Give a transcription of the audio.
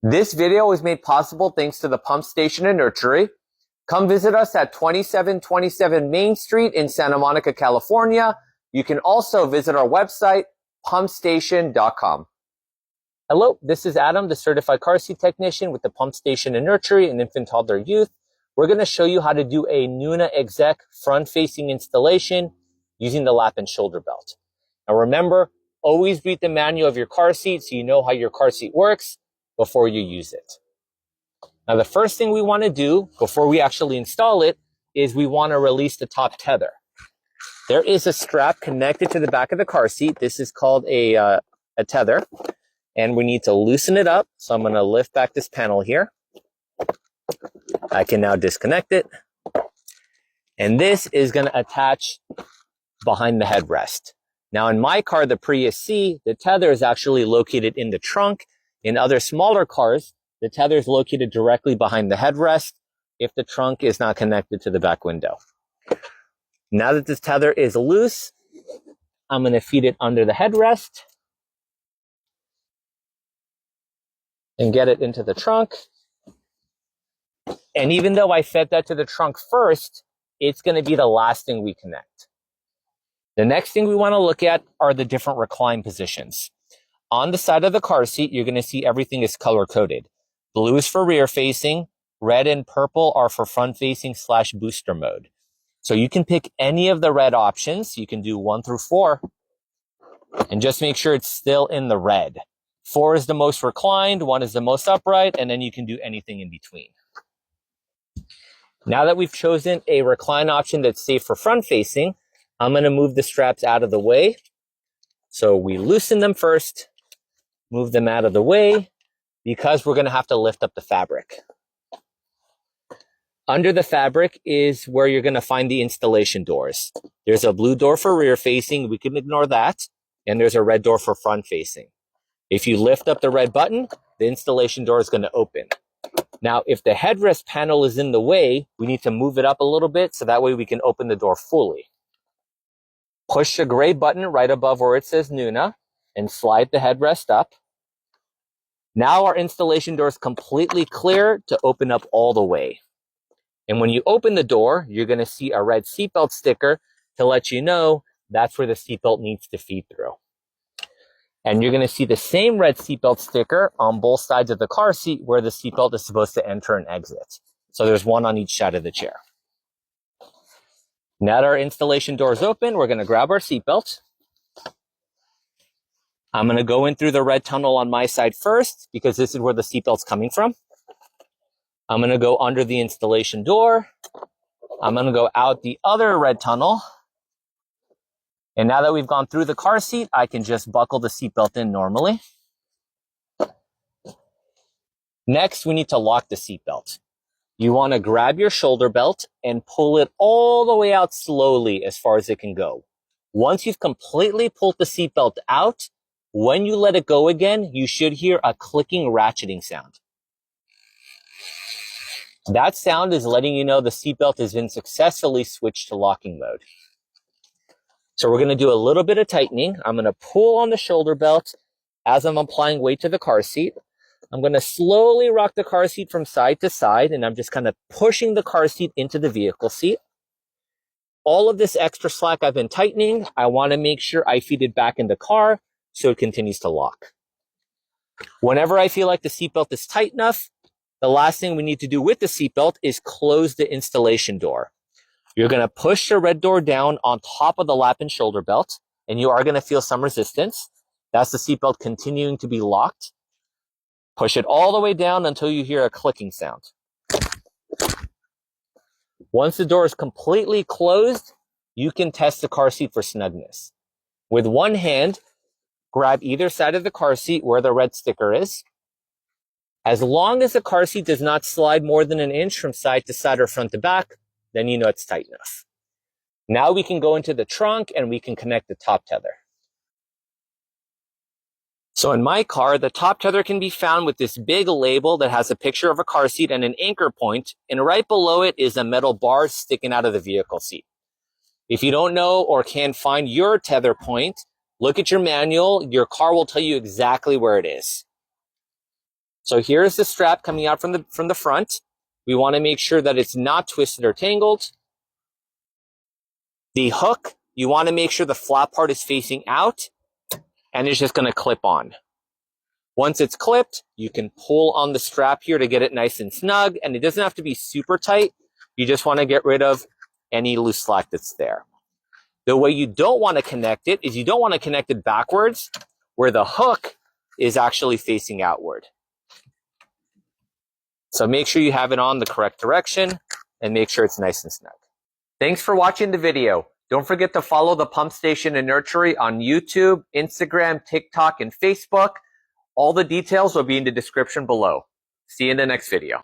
This video was made possible thanks to the Pump Station and Nursery. Come visit us at 2727 Main Street in Santa Monica, California. You can also visit our website, pumpstation.com. Hello, this is Adam, the certified car seat technician with the Pump Station and Nursery and Infant Toddler Youth. We're going to show you how to do a Nuna Exec front-facing installation using the lap and shoulder belt. Now remember, always read the manual of your car seat so you know how your car seat works before you use it. Now the first thing we want to do before we actually install it is we want to release the top tether. There is a strap connected to the back of the car seat. This is called a tether, and we need to loosen it up. So I'm going to lift back this panel here. I can now disconnect it. And this is going to attach behind the headrest. Now in my car, the Prius C, the tether is actually located in the trunk. In other smaller cars, the tether is located directly behind the headrest if the trunk is not connected to the back window. Now that this tether is loose, I'm going to feed it under the headrest and get it into the trunk. And even though I fed that to the trunk first, it's going to be the last thing we connect. The next thing we want to look at are the different recline positions. On the side of the car seat, you're going to see everything is color-coded. Blue is for rear-facing, red and purple are for front-facing / booster mode. So you can pick any of the red options. You can do 1 through 4, and just make sure it's still in the red. 4 is the most reclined, 1 is the most upright, and then you can do anything in between. Now that we've chosen a recline option that's safe for front-facing, I'm going to move the straps out of the way. So we loosen them first, move them out of the way, because we're going to have to lift up the fabric. Under the fabric is where you're going to find the installation doors. There's a blue door for rear facing. We can ignore that. And there's a red door for front facing. If you lift up the red button, the installation door is going to open. Now, if the headrest panel is in the way, we need to move it up a little bit so that way we can open the door fully. Push the gray button right above where it says Nuna and slide the headrest up. Now our installation door is completely clear to open up all the way. And when you open the door, you're going to see a red seatbelt sticker to let you know that's where the seatbelt needs to feed through. And you're going to see the same red seatbelt sticker on both sides of the car seat where the seatbelt is supposed to enter and exit. So there's one on each side of the chair. Now that our installation door is open, we're going to grab our seatbelt. I'm going to go in through the red tunnel on my side first because this is where the seatbelt's coming from. I'm going to go under the installation door. I'm going to go out the other red tunnel. And now that we've gone through the car seat, I can just buckle the seatbelt in normally. Next, we need to lock the seatbelt. You want to grab your shoulder belt and pull it all the way out slowly as far as it can go. Once you've completely pulled the seatbelt out, when you let it go again, you should hear a clicking ratcheting sound. That sound is letting you know the seatbelt has been successfully switched to locking mode. So we're going to do a little bit of tightening. I'm going to pull on the shoulder belt as I'm applying weight to the car seat. I'm going to slowly rock the car seat from side to side, and I'm just kind of pushing the car seat into the vehicle seat. All of this extra slack I've been tightening, I want to make sure I feed it back in the car so it continues to lock. Whenever I feel like the seatbelt is tight enough, the last thing we need to do with the seatbelt is close the installation door. You're going to push the red door down on top of the lap and shoulder belt, and you are going to feel some resistance. That's the seatbelt continuing to be locked. Push it all the way down until you hear a clicking sound. Once the door is completely closed, you can test the car seat for snugness. With one hand, grab either side of the car seat where the red sticker is. As long as the car seat does not slide more than an inch from side to side or front to back, then you know it's tight enough. Now we can go into the trunk and we can connect the top tether. So in my car, the top tether can be found with this big label that has a picture of a car seat and an anchor point, and right below it is a metal bar sticking out of the vehicle seat. If you don't know or can't find your tether point, look at your manual. Your car will tell you exactly where it is. So here's the strap coming out from the front. We want to make sure that it's not twisted or tangled. The hook, you want to make sure the flat part is facing out, and it's just going to clip on. Once it's clipped, you can pull on the strap here to get it nice and snug, and it doesn't have to be super tight. You just want to get rid of any loose slack that's there. The way you don't want to connect it is you don't want to connect it backwards, where the hook is actually facing outward. So make sure you have it on the correct direction and make sure it's nice and snug. Thanks for watching the video. Don't forget to follow the Pump Station and Nursery on YouTube, Instagram, TikTok, and Facebook. All the details will be in the description below. See you in the next video.